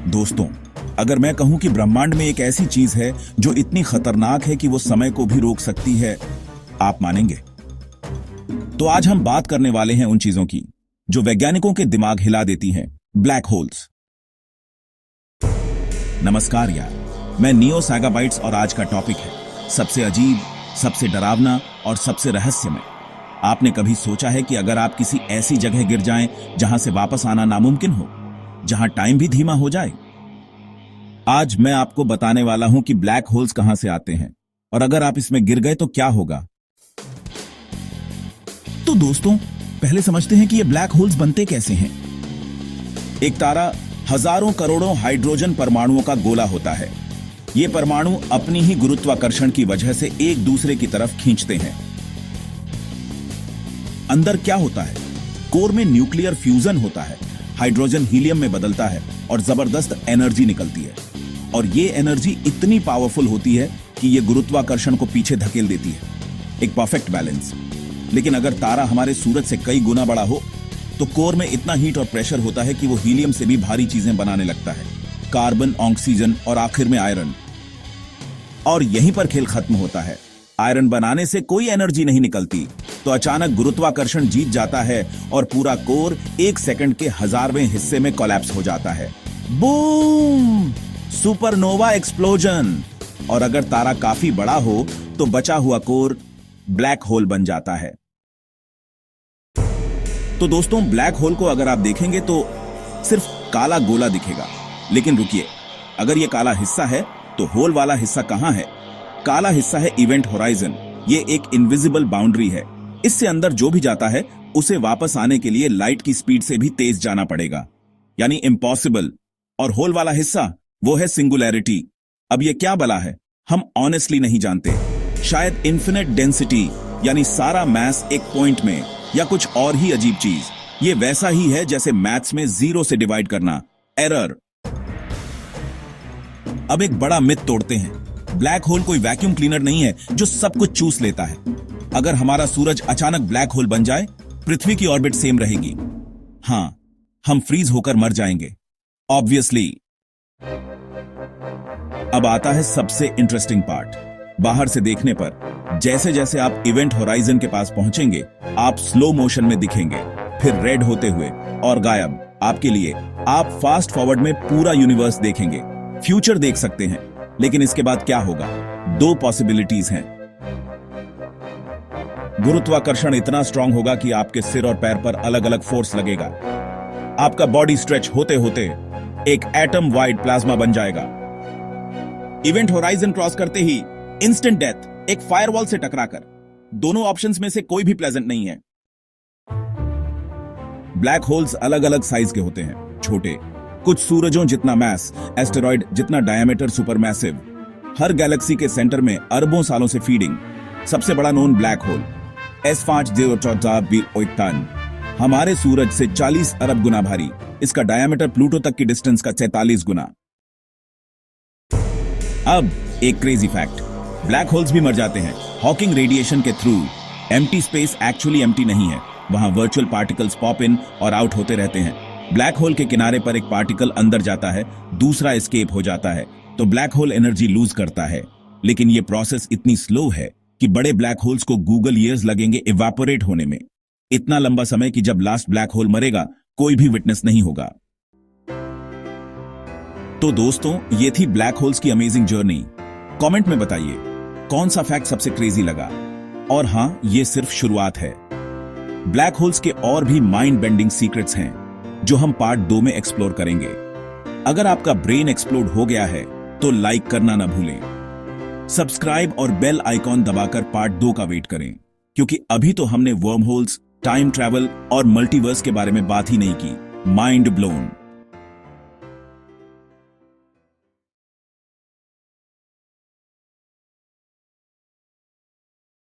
दोस्तों, अगर मैं कहूं कि ब्रह्मांड में एक ऐसी चीज है जो इतनी खतरनाक है कि वो समय को भी रोक सकती है, आप मानेंगे? तो आज हम बात करने वाले हैं उन चीजों की जो वैज्ञानिकों के दिमाग हिला देती हैं, ब्लैक होल्स। नमस्कार यार, मैं नियो सैगाबाइट्स और आज का टॉपिक है सबसे अजीब, सबसे डरावना और सबसे रहस्यमय। आपने कभी सोचा है कि अगर आप किसी ऐसी जगह गिर जाएं जहां से वापस आना नामुमकिन हो, जहां टाइम भी धीमा हो जाए? आज मैं आपको बताने वाला हूं कि ब्लैक होल्स कहां से आते हैं और अगर आप इसमें गिर गए तो क्या होगा। तो दोस्तों, पहले समझते हैं कि ये ब्लैक होल्स बनते कैसे हैं। एक तारा हजारों करोड़ों हाइड्रोजन परमाणुओं का गोला होता है। ये परमाणु अपनी ही गुरुत्वाकर्षण की वजह से एक दूसरे की तरफ खींचते हैं। अंदर क्या होता है? कोर में न्यूक्लियर फ्यूजन होता है, हाइड्रोजन हीलियम में बदलता है और जबरदस्त एनर्जी निकलती है। और ये एनर्जी इतनी पावरफुल होती है कि ये गुरुत्वाकर्षण को पीछे धकेल देती है। एक परफेक्ट बैलेंस। लेकिन अगर तारा हमारे सूरज से कई गुना बड़ा हो तो कोर में इतना हीट और प्रेशर होता है कि वो हीलियम से भी भारी चीजें बनाने लगता है, कार्बन, ऑक्सीजन और आखिर में आयरन। और यहीं पर खेल खत्म होता है। आयरन बनाने से कोई एनर्जी नहीं निकलती तो अचानक गुरुत्वाकर्षण जीत जाता है और पूरा कोर 1 सेकंड के 1000वें हिस्से में कोलैप्स हो जाता है। बूम! Supernova explosion. और अगर तारा काफी बड़ा हो तो बचा हुआ कोर ब्लैक होल बन जाता है। तो दोस्तों, ब्लैक होल को अगर आप देखेंगे तो सिर्फ काला गोला दिखेगा। लेकिन रुकिए, अगर ये काला हिस्सा है तो होल वाला हिस्सा कहां है? काला हिस्सा है इवेंट होराइजन। ये एक इनविजिबल बाउंड्री है। इससे अंदर जो भी जाता है उसे वापस आने के लिए लाइट की स्पीड से भी तेज जाना पड़ेगा, यानी इम्पॉसिबल। और होल वाला हिस्सा वो है सिंगुलैरिटी। अब ये क्या बला है, हम ऑनेस्टली नहीं जानते। शायद इन्फिनिट डेंसिटी, यानी सारा मैस एक पॉइंट में, या कुछ और ही अजीब चीज। ये वैसा ही है जैसे मैथ्स में 0 से डिवाइड करना, एरर। अब एक बड़ा मिथ तोड़ते हैं। ब्लैक होल कोई वैक्यूम क्लीनर नहीं है जो सब कुछ चूस लेता है। अगर हमारा सूरज अचानक ब्लैक होल बन जाए, पृथ्वी की ऑर्बिट सेम रहेगी। हां, हम फ्रीज होकर मर जाएंगे, ऑब्वियसली। अब आता है सबसे इंटरेस्टिंग पार्ट। बाहर से देखने पर जैसे जैसे आप इवेंट होराइजन के पास पहुंचेंगे, आप स्लो मोशन में दिखेंगे, फिर रेड होते हुए और गायब। आपके लिए आप फास्ट फॉरवर्ड में पूरा यूनिवर्स देखेंगे, फ्यूचर देख सकते हैं। लेकिन इसके बाद क्या होगा? 2 पॉसिबिलिटीज हैं। गुरुत्वाकर्षण इतना स्ट्रांग होगा कि आपके सिर और पैर पर अलग अलग फोर्स लगेगा। आपका बॉडी स्ट्रेच होते होते एक एटम वाइड प्लाज्मा बन जाएगा। इवेंट होराइजन क्रॉस करते ही इंस्टेंट डेथ, एक फायरवॉल से टकराकर। दोनों ऑप्शंस में से कोई भी प्लेजेंट नहीं है। ब्लैक होल्स अलग अलग साइज के होते हैं। छोटे, कुछ सूरजों जितना मैस, एस्टेरॉइड जितना डायमीटर, सुपरमैसिव। हर गैलेक्सी के सेंटर में अरबों सालों से फीडिंग। सबसे बड़ा नोन ब्लैक होल S5014 हमारे सूरज से 40 अरब गुना भारी। इसका डायमीटर प्लूटो तक की डिस्टेंस का 43 गुना। अब एक क्रेजी फैक्ट, ब्लैक होल्स भी मर जाते हैं हॉकिंग रेडिएशन के through. Empty space actually empty नहीं है, वहां वर्चुअल पार्टिकल्स पॉप इन और आउट होते रहते हैं। ब्लैक होल के किनारे पर एक पार्टिकल अंदर जाता है, दूसरा एस्केप हो जाता है, तो ब्लैक होल एनर्जी लूज करता है। लेकिन यह प्रोसेस इतनी स्लो है कि बड़े ब्लैक होल्स को गूगल ईयर्स लगेंगे इवेपोरेट होने में। इतना लंबा समय कि जब लास्ट ब्लैक होल मरेगा कोई भी विटनेस नहीं होगा। तो दोस्तों, ये थी ब्लैक होल्स की अमेजिंग जर्नी। कमेंट में बताइए कौन सा फैक्ट सबसे क्रेजी लगा। और हां, ये सिर्फ शुरुआत है। ब्लैक होल्स के और भी माइंड बेंडिंग सीक्रेट्स हैं जो हम पार्ट 2 में एक्सप्लोर करेंगे। अगर आपका ब्रेन एक्सप्लोड हो गया है तो लाइक करना ना भूलें। सब्सक्राइब और बेल आइकॉन दबाकर पार्ट 2 का वेट करें, क्योंकि अभी तो हमने वर्म होल्स, टाइम ट्रैवल और मल्टीवर्स के बारे में बात ही नहीं की। Mind blown.